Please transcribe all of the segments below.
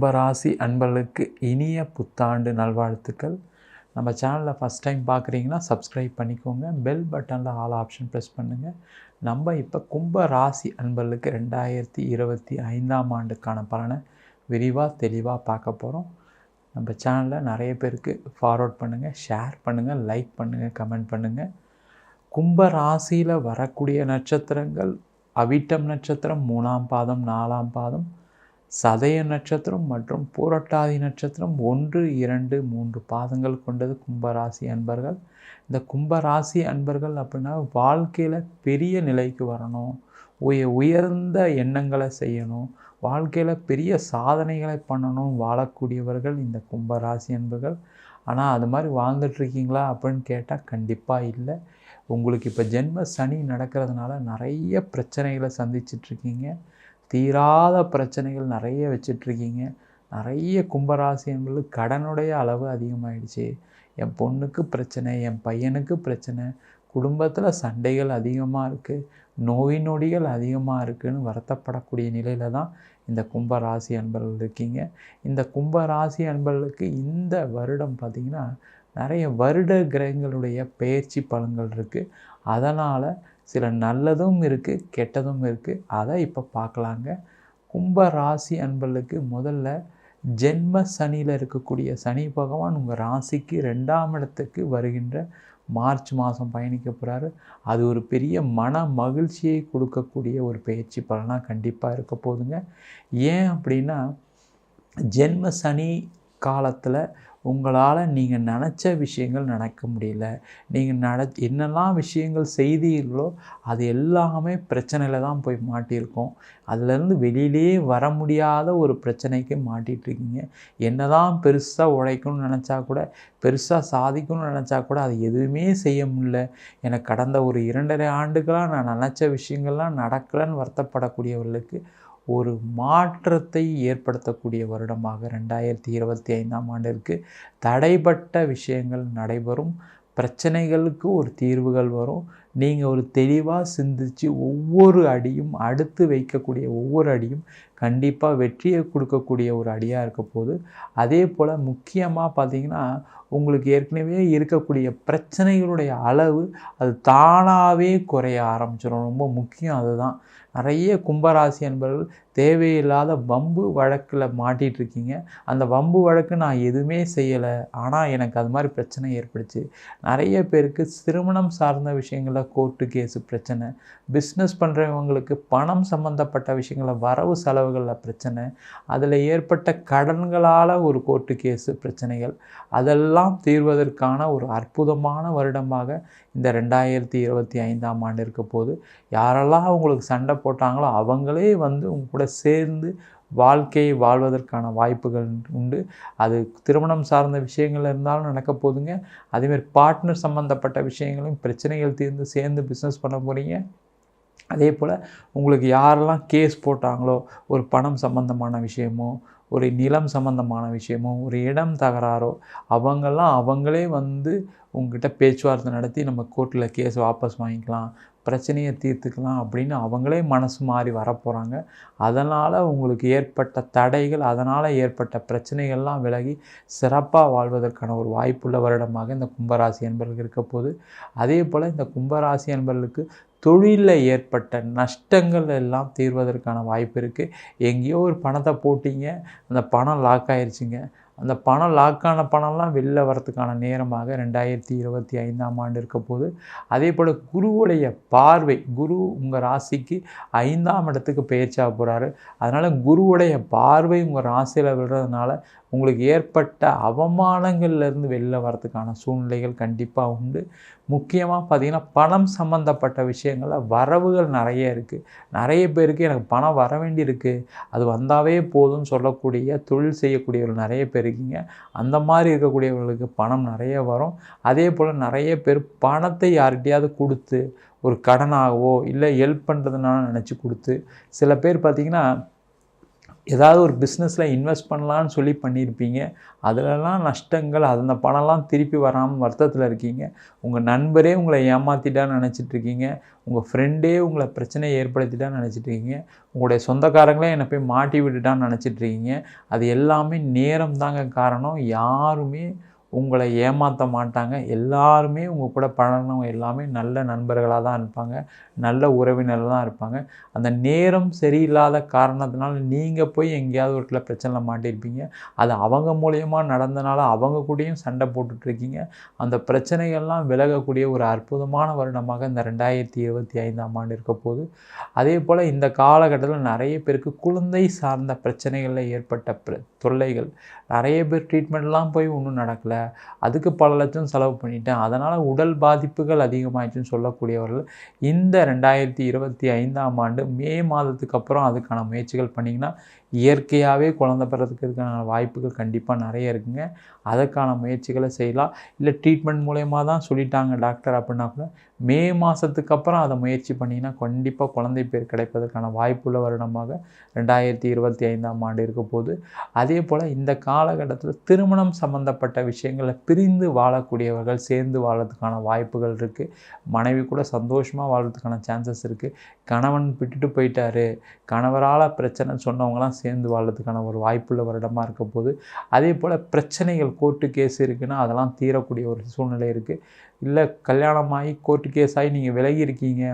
கும்பராசி அன்பர்களுக்கு இனிய புத்தாண்டு நல்வாழ்த்துக்கள். நம்ம சேனலில் ஃபஸ்ட் டைம் பார்க்குறீங்கன்னா சப்ஸ்கிரைப் பண்ணிக்கோங்க. பெல் பட்டனில் ஆல் ஆப்ஷன் ப்ரெஸ் பண்ணுங்கள். நம்ம இப்போ கும்பராசி அன்பர்களுக்கு 2025ஆம் ஆண்டுக்கான பலனை விரிவாக தெளிவாக பார்க்க போகிறோம். நம்ம சேனலில் நிறைய பேருக்கு ஃபார்வர்ட் பண்ணுங்கள், ஷேர் பண்ணுங்கள், லைக் பண்ணுங்கள், கமெண்ட் பண்ணுங்கள். கும்பராசியில் வரக்கூடிய நட்சத்திரங்கள் அவிட்டம் நட்சத்திரம் 3ஆம் பாதம், 4ஆம் பாதம், சதய நட்சத்திரம் மற்றும் பூரட்டாதி நட்சத்திரம் 1, 2, 3 பாதங்கள் கொண்டது கும்பராசி அன்பர்கள். இந்த கும்பராசி அன்பர்கள் அப்படின்னா வாழ்க்கையில் பெரிய நிலைக்கு வரணும், உயர்ந்த எண்ணங்களை செய்யணும், வாழ்க்கையில் பெரிய சாதனைகளை பண்ணணும் வாழக்கூடியவர்கள் இந்த கும்பராசி அன்பர்கள். ஆனால் அது மாதிரி வாழ்ந்துட்டுருக்கீங்களா அப்படின்னு கேட்டால் கண்டிப்பாக இல்லை. உங்களுக்கு இப்போ ஜென்ம சனி நடக்கிறதுனால நிறைய பிரச்சனைகளை சந்திச்சிட்ருக்கீங்க. தீராத பிரச்சனைகள் நிறைய வச்சிட்ருக்கீங்க. நிறைய கும்பராசி என்பது கடனுடைய அளவு அதிகமாகிடுச்சு. என் பொண்ணுக்கு பிரச்சனை, என் பையனுக்கு பிரச்சனை, குடும்பத்தில் சண்டைகள் அதிகமாக இருக்குது, நோய் நொடிகள் அதிகமாக இருக்குதுன்னு வருத்தப்படக்கூடிய நிலையில் தான் இந்த கும்பராசி அன்பர்கள் இருக்கீங்க. இந்த கும்பராசி அன்பர்களுக்கு இந்த வருடம் பார்த்திங்கன்னா நிறைய வருட கிரகங்களுடைய பெயர்ச்சி பலன்கள் இருக்குது. அதனால் சில நல்லதும் இருக்குது, கெட்டதும் இருக்குது. அதை இப்போ பார்க்கலாங்க. கும்பராசி அன்பர்களுக்கு முதல்ல ஜென்ம சனியில் இருக்கக்கூடிய சனி பகவான் உங்கள் ராசிக்கு 2ஆம் இடத்துக்கு வருகின்ற மார்ச் மாதம் பயணிக்க போகிறாரு. அது ஒரு பெரிய மன மகிழ்ச்சியை கொடுக்கக்கூடிய ஒரு பயிற்சி பலனாக கண்டிப்பாக இருக்க போகுதுங்க. ஏன் அப்படின்னா ஜென்ம சனி காலத்தில் உங்களால் நீங்கள் நினச்ச விஷயங்கள் நடக்க முடியல. நீங்கள் என்னெல்லாம் விஷயங்கள் செய்தீர்களோ அது எல்லாமே பிரச்சனையில் தான் போய் மாட்டியிருக்கோம். அதுலேருந்து வெளியிலே வர முடியாத ஒரு பிரச்சனைக்கு மாட்டிகிட்ருக்கீங்க. என்ன தான் பெருசாக உழைக்கணும்னு நினச்சா கூட, பெருசாக சாதிக்கணும்னு நினச்சா கூட அது எதுவுமே செய்ய முடியல. எனக்கு கடந்த ஒரு 2.5 ஆண்டுகளாக நான் நினச்ச விஷயங்கள்லாம் நடக்கலைன்னு வருத்தப்படக்கூடியவர்களுக்கு ஒரு மாற்றத்தை ஏற்படுத்தக்கூடிய வருடமாக 2025ஆம் ஆண்டிற்கு தடைப்பட்ட விஷயங்கள் நடைபெறும். பிரச்சனைகளுக்கு ஒரு தீர்வுகள் வரும். நீங்கள் ஒரு தெளிவாக சிந்தித்து ஒவ்வொரு அடியும், அடுத்து வைக்கக்கூடிய ஒவ்வொரு அடியும் கண்டிப்பாக வெற்றியை கொடுக்கக்கூடிய ஒரு அடியாக இருக்க போகுது. அதே போல் முக்கியமாக பார்த்திங்கன்னா உங்களுக்கு ஏற்கனவே இருக்கக்கூடிய பிரச்சனைகளுடைய அளவு அது தானாகவே குறைய ஆரம்பிச்சிடும். ரொம்ப முக்கியம் அதுதான். நிறைய கும்பராசி என்பவர்கள் தேவையில்லாத வம்பு வழக்கில் மாட்டிகிட்ருக்கீங்க. அந்த வம்பு வழக்கு நான் எதுவுமே செய்யலை, ஆனால் எனக்கு அது மாதிரி பிரச்சனை ஏற்படுச்சு. நிறைய பேருக்கு திருமணம் சார்ந்த விஷயங்களில் கோர்ட்டு கேஸு பிரச்சனை, பிஸ்னஸ் பண்ணுறவங்களுக்கு பணம் சம்மந்தப்பட்ட விஷயங்களில் வரவு செலவுகளில் பிரச்சனை, அதில் ஏற்பட்ட கடன்களால் ஒரு கோர்ட்டு கேஸு பிரச்சனைகள், அதெல்லாம் தீர்வதற்கான ஒரு அற்புதமான வருடமாக இந்த 2025ஆம் ஆண்டு இருக்க போது. யாரெல்லாம் உங்களுக்கு சண்டை போட்டாங்களோ அவங்களே வந்து உங்க கூட சேர்ந்து வாழ்க்கையை வாழ்வதற்கான வாய்ப்புகள் உண்டு. அது திருமணம் சார்ந்த விஷயங்கள் இருந்தாலும் நடக்க போகுதுங்க. அதேமாதிரி பார்ட்னர் சம்மந்தப்பட்ட விஷயங்களையும் பிரச்சனைகள் தீர்ந்து சேர்ந்து பிஸ்னஸ் பண்ண போகிறீங்க. அதே போல் உங்களுக்கு யாரெல்லாம் கேஸ் போட்டாங்களோ, ஒரு பணம் சம்பந்தமான விஷயமோ, ஒரு நிலம் சம்பந்தமான விஷயமோ, ஒரு இடம் தகராறோ, அவங்களே வந்து உங்ககிட்ட பேச்சுவார்த்தை நடத்தி நம்ம கோர்ட்டில் கேஸ் வாபஸ் வாங்கிக்கலாம், பிரச்சனையை தீர்த்துக்கலாம் அப்படின்னு அவங்களே மனசு மாறி வரப்போகிறாங்க. அதனால் உங்களுக்கு ஏற்பட்ட தடைகள், அதனால் ஏற்பட்ட பிரச்சனைகள்லாம் விலகி சிறப்பாக வாழ்வதற்கான ஒரு வாய்ப்புள்ள வருடமாக இந்த கும்பராசி அன்பர்களுக்கு இருக்க போகுது. அதே போல் இந்த கும்பராசி அன்பர்களுக்கு தொழிலில் ஏற்பட்ட நஷ்டங்கள் எல்லாம் தீர்வதற்கான வாய்ப்பு இருக்குது. எங்கேயோ ஒரு பணத்தை போட்டிங்க, அந்த பணம் லாக் ஆயிடுச்சுங்க. அந்த பணம் லாக்கான பணம்லாம் வெளில வரத்துக்கான நேரமாக 2025ஆம் ஆண்டு இருக்க போது. அதே போல் குருவுடைய பார்வை, குரு உங்கள் ராசிக்கு 5ஆம் இடத்துக்கு பெயர்ச்சியாக போகிறாரு. அதனால் குருவுடைய பார்வை உங்கள் ராசியில் விடுறதுனால உங்களுக்கு ஏற்பட்ட அவமானங்கள்லேருந்து வெளில வரத்துக்கான சூழ்நிலைகள் கண்டிப்பாக உண்டு. முக்கியமாக பார்த்திங்கன்னா பணம் சம்மந்தப்பட்ட விஷயங்களில் வரவுகள் நிறைய இருக்குது. நிறைய பேருக்கு எனக்கு பணம் வர வேண்டி இருக்குது, அது வந்தாவே போதும்னு சொல்லக்கூடிய தொழில் செய்யக்கூடியவர்கள் நிறைய பேர் இருக்கீங்க. அந்த மாதிரி இருக்கக்கூடியவர்களுக்கு பணம் நிறைய வரும். அதே போல் நிறைய பேர் பணத்தை யார்கிட்டையாவது கொடுத்து ஒரு கடனாகவோ இல்லை ஹெல்ப் பண்ணுறதுனால நினச்சி கொடுத்து, சில பேர் பார்த்திங்கன்னா ஏதாவது ஒரு பிஸ்னஸில் இன்வெஸ்ட் பண்ணலான்னு சொல்லி பண்ணியிருப்பீங்க. அதிலலாம் நஷ்டங்கள், அந்த பணம்லாம் திருப்பி வராமல் வருத்தத்தில் இருக்கீங்க. உங்கள் நண்பரே உங்களை ஏமாற்றிட்டான்னு நினச்சிட்ருக்கீங்க. உங்கள் ஃப்ரெண்டே உங்களை பிரச்சனையை ஏற்படுத்திட்டான்னு நினச்சிட்ருக்கீங்க. உங்களுடைய சொந்தக்காரங்களே என்னை போய் மாட்டி விட்டுட்டான்னு நினச்சிட்ருக்கீங்க. அது எல்லாமே நேரம் தாங்க காரணம். யாருமே உங்களை ஏமாற்ற மாட்டாங்க. எல்லாருமே உங்கள் கூட பழகுனவங்க எல்லாமே நல்ல நண்பர்களாக தான் இருப்பாங்க. நல்ல உறவினர்கள் தான் இருப்பாங்க. அந்த நேரம் சரியில்லாத காரணத்தினால நீங்கள் போய் எங்கேயாவது ஒரு இடத்துல பிரச்சனையில் மாட்டியிருப்பீங்க. அது அவங்க மூலியமாக நடந்தனால அவங்க கூடயும் சண்டை போட்டுட்ருக்கீங்க. அந்த பிரச்சனைகள்லாம் விலகக்கூடிய ஒரு அற்புதமான வருடமாக இந்த 2025ஆம் ஆண்டு இருக்க போகுது. அதே போல் இந்த காலகட்டத்தில் நிறைய பேருக்கு குழந்தை சார்ந்த பிரச்சனைகளில் ஏற்பட்ட தொல்லைகள், நிறைய பேர் ட்ரீட்மெண்ட்லாம் போய் ஒன்றும் நடக்கலை, அதுக்கு பல லட்சம் செலவு பண்ணிட்டேன், அதனால் உடல் பாதிப்புகள் அதிகமாகிடுச்சுன்னு சொல்லக்கூடியவர்கள் இந்த 2025ஆம் ஆண்டு மே மாதத்துக்கு அப்புறம் அதுக்கான முயற்சிகள் பண்ணிங்கன்னா இயற்கையாகவே குழந்தை பிறக்கிறதுக்கான வாய்ப்புகள் கண்டிப்பாக நிறைய இருக்குங்க. அதற்கான முயற்சிகளை செய்யலாம். இல்லை ட்ரீட்மெண்ட் மூலயமா தான் சொல்லிட்டாங்க டாக்டர் அப்படின்னா கூட மே மாதத்துக்கு அப்புறம் அதை முயற்சி பண்ணிங்கன்னா கண்டிப்பாக குழந்தை பேர் கிடைப்பதற்கான வாய்ப்புள்ள வருடமாக 2025ஆம் ஆண்டு இருக்க போது. அதே போல் இந்த காலகட்டத்தில் திருமணம் சம்மந்தப்பட்ட விஷயங்களில் பிரிந்து வாழக்கூடியவர்கள் சேர்ந்து வாழறதுக்கான வாய்ப்புகள் இருக்குது. மனைவி கூட சந்தோஷமாக வாழ்கிறதுக்கான சான்சஸ் இருக்குது. கணவன் விட்டுட்டு போயிட்டாரு, கணவரால் பிரச்சனைன்னு சொன்னவங்களாம் சேர்ந்து வாழ்கிறதுக்கான ஒரு வாய்ப்புள்ள வருடமாக இருக்க போது. அதே போல் பிரச்சனைகள் கோர்ட்டு கேஸ் இருக்குன்னா அதெல்லாம் தீரக்கூடிய ஒரு சூழ்நிலை இருக்குது. இல்லை கல்யாணமாகி கோர்ட்டு கேஸ் ஆகி நீங்கள் விலகி இருக்கீங்க,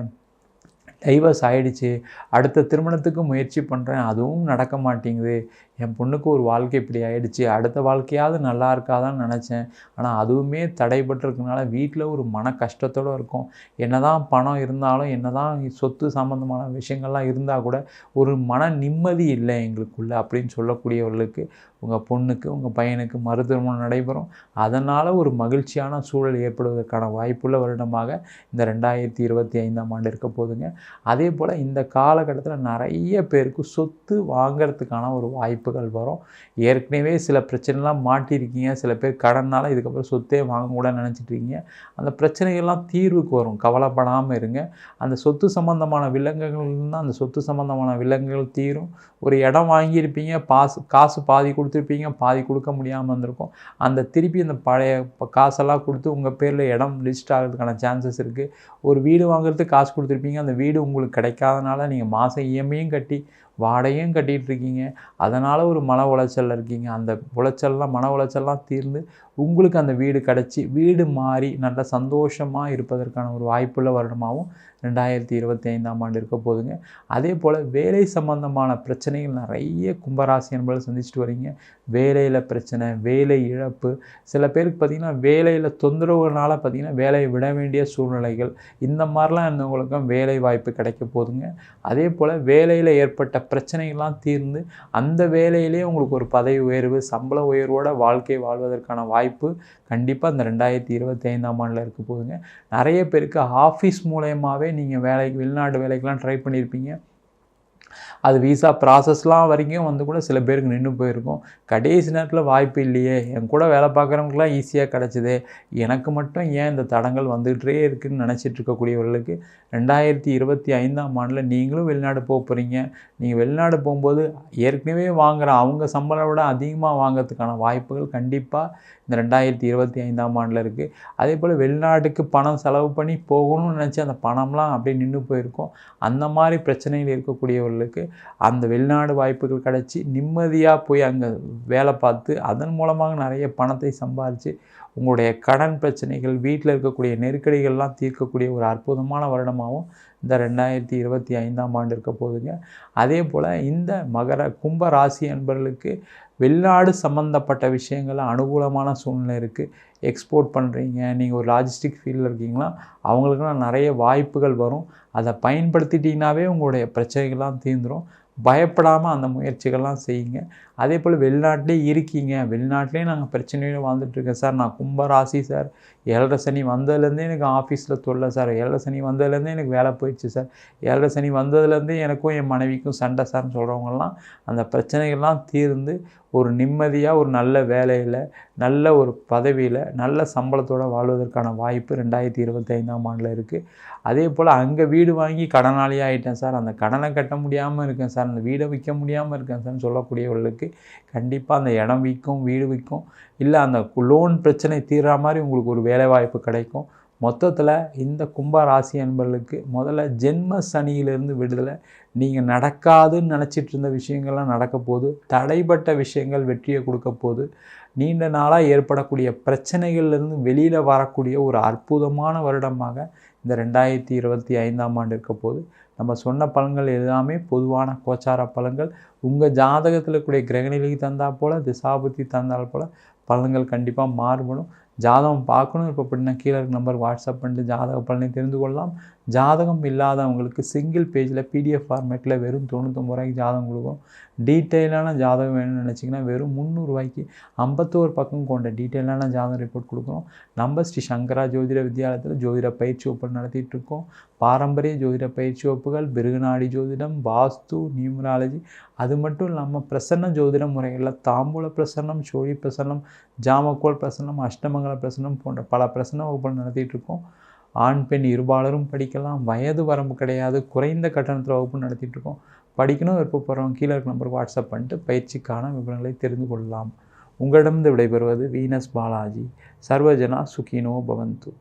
டைவர்ஸ் ஆகிடுச்சு, அடுத்த திருமணத்துக்கு முயற்சி பண்ணுறேன், அதுவும் நடக்க மாட்டேங்குது, என் பொண்ணுக்கு ஒரு வாழ்க்கை இப்படி ஆகிடுச்சு, அடுத்த வாழ்க்கையாவது நல்லா இருக்காதான்னு நினச்சேன், ஆனால் அதுவுமே தடைபட்டிருக்கனால வீட்டில் ஒரு மன கஷ்டத்தோடு இருக்கும். என்ன தான் பணம் இருந்தாலும், என்ன தான் சொத்து சம்மந்தமான விஷயங்கள்லாம் இருந்தால் கூட ஒரு மன நிம்மதி இல்லை எங்களுக்குள்ளே அப்படின்னு சொல்லக்கூடியவர்களுக்கு உங்கள் பொண்ணுக்கு உங்கள் பையனுக்கு மறுதிருமணம் நடைபெறும். அதனால் ஒரு மகிழ்ச்சியான சூழல் ஏற்படுவதற்கான வாய்ப்புள்ள வருடமாக இந்த 2025ஆம் ஆண்டு இருக்க போதுங்க. அதே போல் இந்த காலகட்டத்தில் நிறைய பேருக்கு சொத்து வாங்கிறதுக்கான ஒரு வாய்ப்புகள் வரும். ஏற்கனவே சில பிரச்சனைலாம் மாட்டியிருக்கீங்க. சில பேர் கடனால் இதுக்கப்புறம் சொத்தே வாங்கக்கூடாதுன்னு நினச்சிட்ருக்கீங்க. அந்த பிரச்சனைகள்லாம் தீர்வுக்கு வரும், கவலைப்படாமல் இருங்க. அந்த சொத்து சம்மந்தமான விலங்குகள்னால் அந்த சொத்து சம்மந்தமான விலங்குகள் தீரும். ஒரு இடம் வாங்கியிருப்பீங்க, காசு பாதி கொடுத்துருப்பீங்க, பாதி கொடுக்க முடியாமல் இருந்திருக்கும். அந்த திருப்பி அந்த பழைய காசெல்லாம் கொடுத்து உங்கள் பேரில் இடம் லிஸ்ட் ஆகிறதுக்கான சான்சஸ் இருக்குது. ஒரு வீடு வாங்குறதுக்கு காசு கொடுத்துருப்பீங்க, அந்த வீடு உங்களுக்கு கிடைக்காதனால நீங்கள் மாதம் இஎம்ஐயும் கட்டி வாடகையும் கட்டிகிட்ருக்கீங்க. அதனால் ஒரு மன உளைச்சலில் இருக்கீங்க. அந்த மன உளைச்சல்லாம் தீர்ந்து உங்களுக்கு அந்த வீடு கிடச்சி வீடு மாறி நல்ல சந்தோஷமாக இருப்பதற்கான ஒரு வாய்ப்புள்ள வருடமாகவும் 2025ஆம் ஆண்டு இருக்க போதுங்க. அதே போல் வேலை சம்பந்தமான பிரச்சனைகள் நிறைய கும்பராசி என்பதை சந்திச்சுட்டு வரீங்க. வேலையில் பிரச்சனை, வேலை இழப்பு, சில பேருக்கு பார்த்திங்கன்னா வேலையில் தொந்தரவுனால பார்த்திங்கன்னா வேலையை விட வேண்டிய சூழ்நிலைகள், இந்த மாதிரிலாம் இருந்தவங்களுக்கும் வேலை வாய்ப்பு கிடைக்க போதுங்க. அதே போல் வேலையில் ஏற்பட்ட பிரச்சனைகள்லாம் தீர்ந்து அந்த வேலையிலே உங்களுக்கு ஒரு பதவி உயர்வு, சம்பள உயர்வோட வாழ்க்கை வாழ்வதற்கான வாய்ப்பு கண்டிப்பாக இந்த 2025ஆம் ஆண்டில் இருக்க போதுங்க. நிறைய பேருக்கு ஆஃபீஸ் மூலயமாவே நீங்கள் வெளிநாடு வேலைக்கெலாம் ட்ரை பண்ணியிருப்பீங்க. அது விசா ப்ராசஸ்லாம் வரைக்கும் வந்து கூட சில பேருக்கு நின்று போயிருக்கும். கடைசி நேரத்தில் வாய்ப்பு இல்லையே, என் கூட வேலை பார்க்குறவங்களுக்குலாம் ஈஸியாக கிடச்சிது, எனக்கு மட்டும் ஏன் இந்த தடங்கள் வந்துகிட்டே இருக்குதுன்னு நினச்சிட்டு இருக்கக்கூடியவர்களுக்கு 2025ஆம் ஆண்டில் நீங்களும் வெளிநாடு போக போகிறீங்க. நீங்கள் வெளிநாடு போகும்போது ஏற்கனவே வாங்குகிற அவங்க சம்பளம் விட அதிகமாக வாங்கிறதுக்கான வாய்ப்புகள் கண்டிப்பாக இந்த 2025ஆம் ஆண்டில் இருக்குது. அதே போல் வெளிநாட்டுக்கு பணம் செலவு பண்ணி போகணும்னு நினச்சி அந்த பணம்லாம் அப்படியே நின்று போயிருக்கும். அந்த மாதிரி பிரச்சனைகள் இருக்கக்கூடியவர்களுக்கு அந்த வெளிநாடு வாய்ப்புகள் கிடச்சி நிம்மதியாக போய் அங்கே வேலை பார்த்து அதன் மூலமாக நிறைய பணத்தை சம்பாதிச்சு உங்களுடைய கடன் பிரச்சனைகள், வீட்டில் இருக்கக்கூடிய நெருக்கடிகள்லாம் தீர்க்கக்கூடிய ஒரு அற்புதமான வருடமாகவும் இந்த 2025ஆம் ஆண்டு இருக்க போதுங்க. அதே போல் இந்த கும்ப ராசி என்பவர்களுக்கு வெளிநாடு சம்மந்தப்பட்ட விஷயங்கள் அனுகூலமான சூழ்நிலை இருக்குது. எக்ஸ்போர்ட் பண்ணுறீங்க, நீங்கள் ஒரு லாஜிஸ்டிக் ஃபீல்டில் இருக்கீங்களா, அவங்களுக்குலாம் நிறைய வாய்ப்புகள் வரும். அதை பயன்படுத்திட்டிங்கனாவே உங்களுடைய பிரச்சனைகள்லாம் தீர்ந்துடும். பயப்படாமல் அந்த முயற்சிகள்லாம் செய்யுங்க. அதே போல் வெளிநாட்டிலே இருக்கீங்க, வெளிநாட்டிலே நாங்கள் பிரச்சனையோடு வாழ்ந்துட்டுருக்கேன் சார், நான் கும்ப ராசி சார், 7.5 சனி வந்ததுலேருந்தே எனக்கு ஆஃபீஸில் தொல்லை சார், 7.5 சனி வந்ததுலேருந்தே எனக்கு வேலை போயிடுச்சு சார், 7.5 சனி வந்ததுலேருந்தே எனக்கும் என் மனைவிக்கும் சண்டை சார்னு சொல்கிறவங்கலாம் அந்த பிரச்சனைகள்லாம் தீர்ந்து ஒரு நிம்மதியாக ஒரு நல்ல வேலையில் நல்ல ஒரு பதவியில் நல்ல சம்பளத்தோடு வாழ்வதற்கான வாய்ப்பு 2025ஆம் ஆண்டில் இருக்குது. அதே போல் அங்கே வீடு வாங்கி கடனாளியாக ஆகிட்டேன் சார், அந்த கடனை கட்ட முடியாமல் இருக்கேன் சார், அந்த வீடை விற்க முடியாமல் இருக்கேன் சார்னு சொல்லக்கூடியவர்களுக்கு கண்டிப்பாக அந்த இடம் விற்கும், வீடு விற்கும், இல்லை அந்த லோன் பிரச்சனை தீர்ற மாதிரி உங்களுக்கு ஒரு வேலைவாய்ப்பு கிடைக்கும். மொத்தத்தில் இந்த கும்ப ராசி அன்பர்களுக்கு முதல்ல ஜென்ம சனியிலிருந்து விடுதலை. நீங்கள் நடக்காதுன்னு நினச்சிட்டு இருந்த விஷயங்கள்லாம் நடக்க போகுது. தடைப்பட்ட விஷயங்கள் வெற்றியை கொடுக்க போகுது. நீண்ட நாளாக ஏற்படக்கூடிய பிரச்சனைகள்லேருந்து வெளியில் வரக்கூடிய ஒரு அற்புதமான வருடமாக இந்த 2025ஆம் ஆண்டு இருக்க போது. நம்ம சொன்ன பலன்கள் எல்லாமே பொதுவான கோச்சார பலன்கள். உங்கள் ஜாதகத்தில் இருக்கக்கூடிய கிரகநிலைக்கு தந்தால் போல், திசாபுத்தி தந்தால் போல் பலன்கள் கண்டிப்பாக மாறுபடும். ஜாதகம் பார்க்கணும் இப்போ அப்படின்னா கீழே இருக்க நம்பர் வாட்ஸ்அப் பண்ணிட்டு ஜாதக பலனை தெரிந்து கொள்ளலாம். ஜாதகம் இல்லாதவங்களுக்கு சிங்கிள் பேஜில் பிடிஎஃப் ஃபார்மேட்டில் வெறும் 99 ரூபாய்க்கு ஜாதகம் கொடுக்கும். டீட்டெயிலான ஜாதகம் வேணும்னு நினச்சிங்கன்னா வெறும் 300 ரூபாய்க்கு 51 பக்கம் கொண்ட டீட்டெயிலான ஜாதகம் ரிப்போர்ட் கொடுக்குறோம். நம்ம ஸ்ரீ சங்கரா ஜோதிட வித்யாலயத்தில் ஜோதிட பயிற்சி வகுப்பு நடத்திட்டு இருக்கோம். பாரம்பரிய ஜோதிட பயிற்சி வகுப்புகள், பிருகுநாடி ஜோதிடம், வாஸ்து, நியூமராலஜி, அது மட்டும் இல்லாமல் பிரசன்ன ஜோதிட முறைகளில் தாம்பூல பிரசன்னம், சோழி பிரசன்னம், ஜாமக்கோல் பிரசன்னம், அஷ்டமங்கல பிரசன்னம் போன்ற பல பிரசன்ன வகுப்புகள் நடத்திட்டு இருக்கோம். ஆண் பெண் இருபாலரும் படிக்கலாம். வயது வரம்பு கிடையாது. குறைந்த கட்டணத்தில் வகுப்பு நடத்திட்டு இருக்கோம். படிக்கணும் விருப்பப்படுறவங்க கீழே இருக்க நம்பருக்கு வாட்ஸ்அப் பண்ணிட்டு பயிற்சிக்கான விவரங்களை தெரிந்து கொள்ளலாம். உங்களிடமிருந்து விடைபெறுவது வீனஸ் பாலாஜி. சர்வஜனா சுகினோ பவந்து.